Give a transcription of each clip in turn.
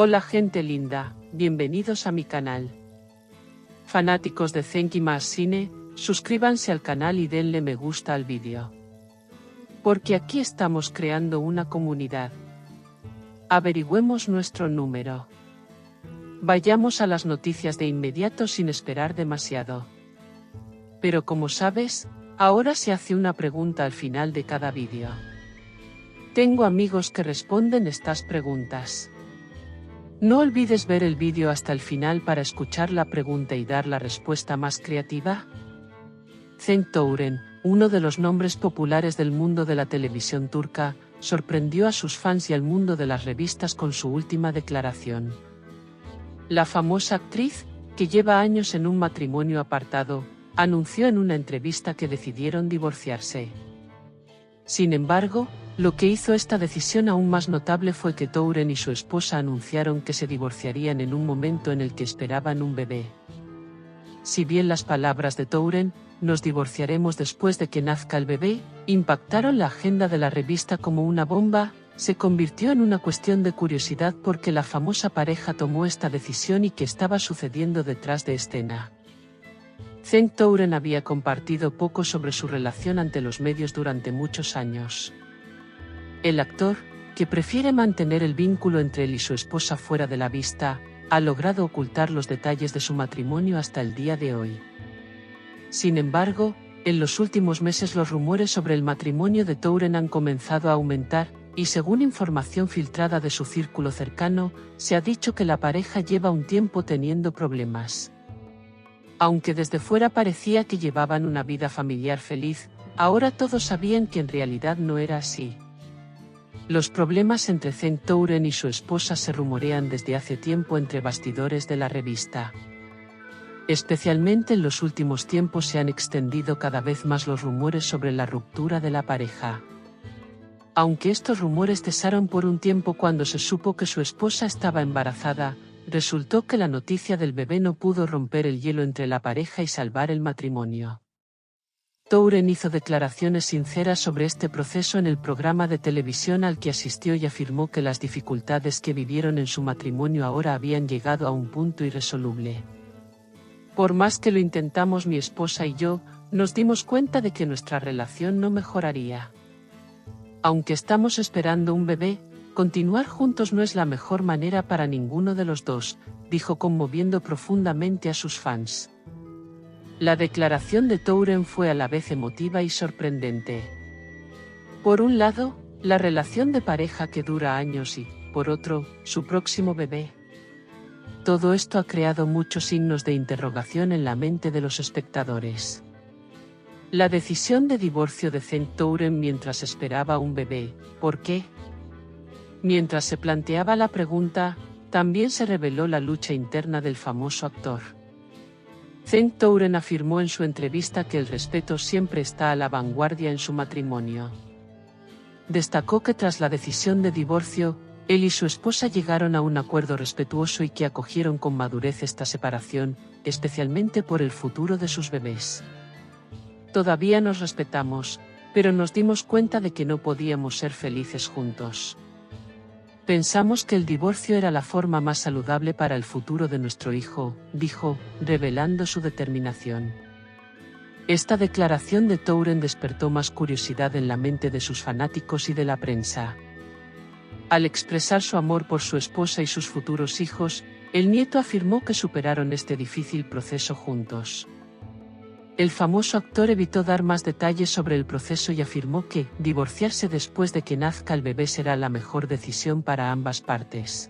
Hola gente linda, bienvenidos a mi canal. Fanáticos de Zenki más Cine, suscríbanse al canal y denle me gusta al vídeo. Porque aquí estamos creando una comunidad. Averigüemos nuestro número. Vayamos a las noticias de inmediato sin esperar demasiado. Pero como sabes, ahora se hace una pregunta al final de cada vídeo. Tengo amigos que responden estas preguntas. No olvides ver el vídeo hasta el final para escuchar la pregunta y dar la respuesta más creativa. Cenk Toren, uno de los nombres populares del mundo de la televisión turca, sorprendió a sus fans y al mundo de las revistas con su última declaración. La famosa actriz, que lleva años en un matrimonio apartado, anunció en una entrevista que decidieron divorciarse. Sin embargo, lo que hizo esta decisión aún más notable fue que Touren y su esposa anunciaron que se divorciarían en un momento en el que esperaban un bebé. Si bien las palabras de Touren, "nos divorciaremos después de que nazca el bebé", impactaron la agenda de la revista como una bomba, se convirtió en una cuestión de curiosidad porque la famosa pareja tomó esta decisión y qué estaba sucediendo detrás de escena. Cenk Touren había compartido poco sobre su relación ante los medios durante muchos años. El actor, que prefiere mantener el vínculo entre él y su esposa fuera de la vista, ha logrado ocultar los detalles de su matrimonio hasta el día de hoy. Sin embargo, en los últimos meses los rumores sobre el matrimonio de Touren han comenzado a aumentar, y según información filtrada de su círculo cercano, se ha dicho que la pareja lleva un tiempo teniendo problemas. Aunque desde fuera parecía que llevaban una vida familiar feliz, ahora todos sabían que en realidad no era así. Los problemas entre Cenk Touren y su esposa se rumorean desde hace tiempo entre bastidores de la revista. Especialmente en los últimos tiempos se han extendido cada vez más los rumores sobre la ruptura de la pareja. Aunque estos rumores cesaron por un tiempo cuando se supo que su esposa estaba embarazada, resultó que la noticia del bebé no pudo romper el hielo entre la pareja y salvar el matrimonio. Touren hizo declaraciones sinceras sobre este proceso en el programa de televisión al que asistió y afirmó que las dificultades que vivieron en su matrimonio ahora habían llegado a un punto irresoluble. Por más que lo intentamos mi esposa y yo, nos dimos cuenta de que nuestra relación no mejoraría. Aunque estamos esperando un bebé, continuar juntos no es la mejor manera para ninguno de los dos, dijo conmoviendo profundamente a sus fans. La declaración de Touren fue a la vez emotiva y sorprendente. Por un lado, la relación de pareja que dura años y, por otro, su próximo bebé. Todo esto ha creado muchos signos de interrogación en la mente de los espectadores. La decisión de divorcio de Cenk Touren mientras esperaba un bebé, ¿por qué? Mientras se planteaba la pregunta, también se reveló la lucha interna del famoso actor. Cenk Touren afirmó en su entrevista que el respeto siempre está a la vanguardia en su matrimonio. Destacó que tras la decisión de divorcio, él y su esposa llegaron a un acuerdo respetuoso y que acogieron con madurez esta separación, especialmente por el futuro de sus bebés. Todavía nos respetamos, pero nos dimos cuenta de que no podíamos ser felices juntos. Pensamos que el divorcio era la forma más saludable para el futuro de nuestro hijo, dijo, revelando su determinación. Esta declaración de Touren despertó más curiosidad en la mente de sus fanáticos y de la prensa. Al expresar su amor por su esposa y sus futuros hijos, el nieto afirmó que superaron este difícil proceso juntos. El famoso actor evitó dar más detalles sobre el proceso y afirmó que divorciarse después de que nazca el bebé será la mejor decisión para ambas partes.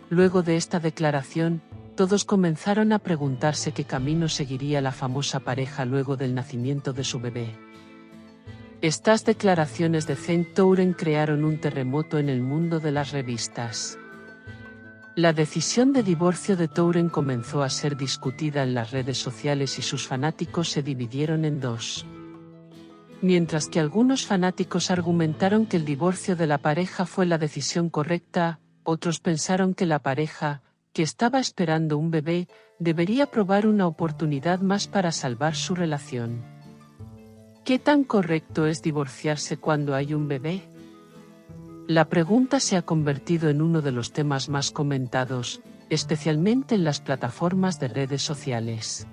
Luego de esta declaración, todos comenzaron a preguntarse qué camino seguiría la famosa pareja luego del nacimiento de su bebé. Estas declaraciones de Cenk Touren crearon un terremoto en el mundo de las revistas. La decisión de divorcio de Touren comenzó a ser discutida en las redes sociales y sus fanáticos se dividieron en dos. Mientras que algunos fanáticos argumentaron que el divorcio de la pareja fue la decisión correcta, otros pensaron que la pareja, que estaba esperando un bebé, debería probar una oportunidad más para salvar su relación. ¿Qué tan correcto es divorciarse cuando hay un bebé? La pregunta se ha convertido en uno de los temas más comentados, especialmente en las plataformas de redes sociales.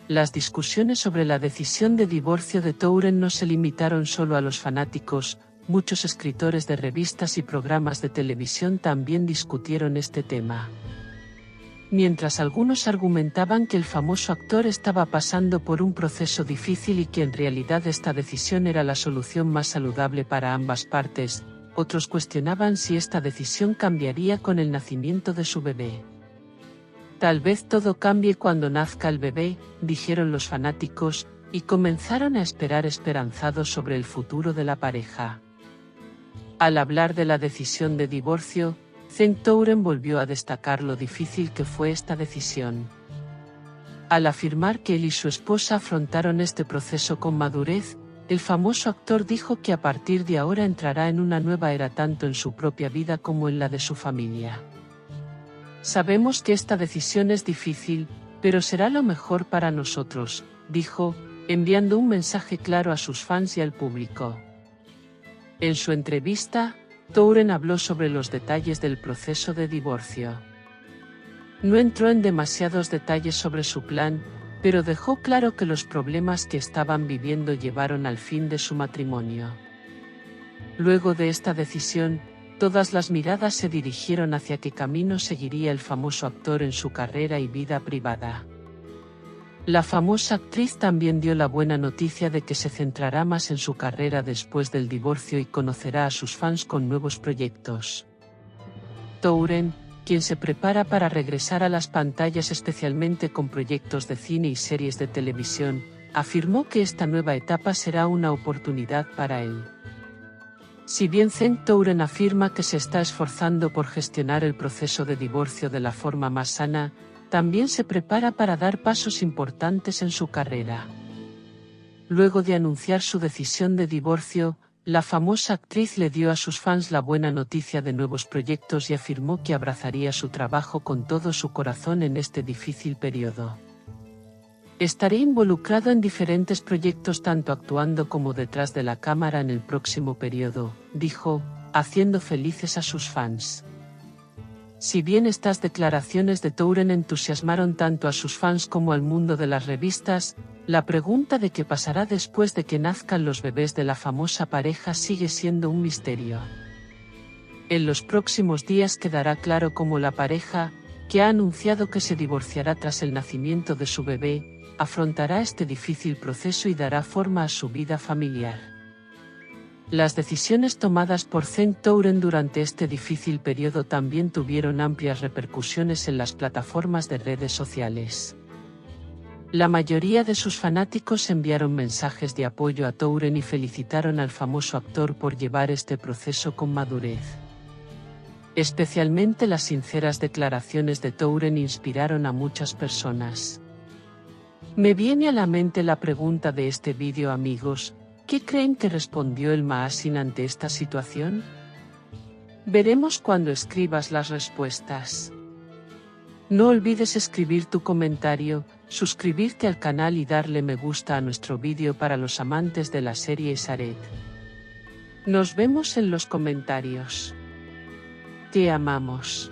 Las discusiones sobre la decisión de divorcio de Touren no se limitaron solo a los fanáticos, muchos escritores de revistas y programas de televisión también discutieron este tema. Mientras algunos argumentaban que el famoso actor estaba pasando por un proceso difícil y que en realidad esta decisión era la solución más saludable para ambas partes, otros cuestionaban si esta decisión cambiaría con el nacimiento de su bebé. Tal vez todo cambie cuando nazca el bebé, dijeron los fanáticos, y comenzaron a esperar esperanzados sobre el futuro de la pareja. Al hablar de la decisión de divorcio, Cenk Touren volvió a destacar lo difícil que fue esta decisión. Al afirmar que él y su esposa afrontaron este proceso con madurez, el famoso actor dijo que a partir de ahora entrará en una nueva era tanto en su propia vida como en la de su familia. Sabemos que esta decisión es difícil, pero será lo mejor para nosotros, dijo, enviando un mensaje claro a sus fans y al público. En su entrevista, Touren habló sobre los detalles del proceso de divorcio. No entró en demasiados detalles sobre su plan, pero dejó claro que los problemas que estaban viviendo llevaron al fin de su matrimonio. Luego de esta decisión, todas las miradas se dirigieron hacia qué camino seguiría el famoso actor en su carrera y vida privada. La famosa actriz también dio la buena noticia de que se centrará más en su carrera después del divorcio y conocerá a sus fans con nuevos proyectos. Touren, quien se prepara para regresar a las pantallas especialmente con proyectos de cine y series de televisión, afirmó que esta nueva etapa será una oportunidad para él. Si bien Cenk Touren afirma que se está esforzando por gestionar el proceso de divorcio de la forma más sana, también se prepara para dar pasos importantes en su carrera. Luego de anunciar su decisión de divorcio, la famosa actriz le dio a sus fans la buena noticia de nuevos proyectos y afirmó que abrazaría su trabajo con todo su corazón en este difícil periodo. Estaré involucrado en diferentes proyectos tanto actuando como detrás de la cámara en el próximo periodo, dijo, haciendo felices a sus fans. Si bien estas declaraciones de Touren entusiasmaron tanto a sus fans como al mundo de las revistas, la pregunta de qué pasará después de que nazcan los bebés de la famosa pareja sigue siendo un misterio. En los próximos días quedará claro cómo la pareja, que ha anunciado que se divorciará tras el nacimiento de su bebé, afrontará este difícil proceso y dará forma a su vida familiar. Las decisiones tomadas por Cenk Touren durante este difícil periodo también tuvieron amplias repercusiones en las plataformas de redes sociales. La mayoría de sus fanáticos enviaron mensajes de apoyo a Touren y felicitaron al famoso actor por llevar este proceso con madurez. Especialmente las sinceras declaraciones de Touren inspiraron a muchas personas. Me viene a la mente la pregunta de este vídeo, amigos. ¿Qué creen que respondió el Maasin ante esta situación? Veremos cuando escribas las respuestas. No olvides escribir tu comentario, suscribirte al canal y darle me gusta a nuestro vídeo para los amantes de la serie Shared. Nos vemos en los comentarios. Te amamos.